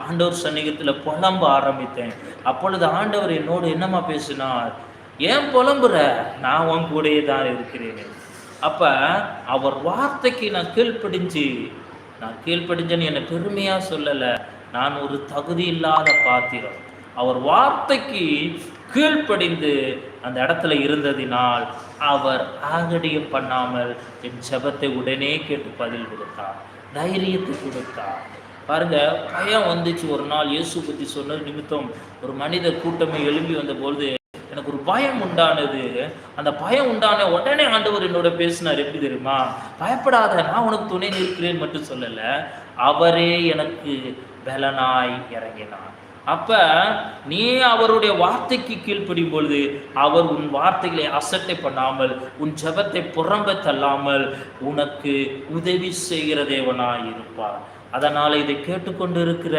ஆண்டவர் சந்நிகத்தில் புலம்ப ஆரம்பித்தேன். அப்பொழுது ஆண்டவர் என்னோடு என்னமா பேசினார், ஏன் புலம்புற, நான் உன் கூடயே தான் இருக்கிறேன். அப்ப அவர் வார்த்தைக்கு நான் கீழ்ப்படிஞ்சேன்னு என்னை பெருமையா சொல்லலை. நான் ஒரு தகுதி இல்லாத பாத்திரம். அவர் வார்த்தைக்கு கீழ்ப்படிந்து அந்த இடத்துல இருந்ததினால் அவர் ஆகடியம் பண்ணாமல் என் ஜெபத்தை உடனே கேட்டு பதில் கொடுத்தார், தைரியத்தை கொடுத்தார். பாருங்க, பயம் வந்துச்சு. ஒரு நாள் இயேசு பற்றி சொன்ன நிமித்தம் ஒரு மனித கூட்டமே எழும்பி வந்தபொழுது எனக்கு ஒரு பயம் உண்டானது. அந்த பயம் உண்டான உடனே ஆண்டவர் என்னோட பேசினார். எப்படி தெரியுமா, பயப்படாத, நான் உனக்கு துணை நிற்கிறேன் மட்டும் சொல்லல, அவரே எனக்கு பலனாய் இறங்கினார். அப்ப நீ அவருடைய வார்த்தைக்கு கீழ்ப்படியும் பொழுது அவர் உன் வார்த்தைகளை அசட்டை பண்ணாமல், உன் ஜெபத்தை புறம்ப தள்ளாமல் உனக்கு உதவி செய்கிற தேவனாய் இருப்பார். அதனால இதை கேட்டுக்கொண்டு இருக்கிற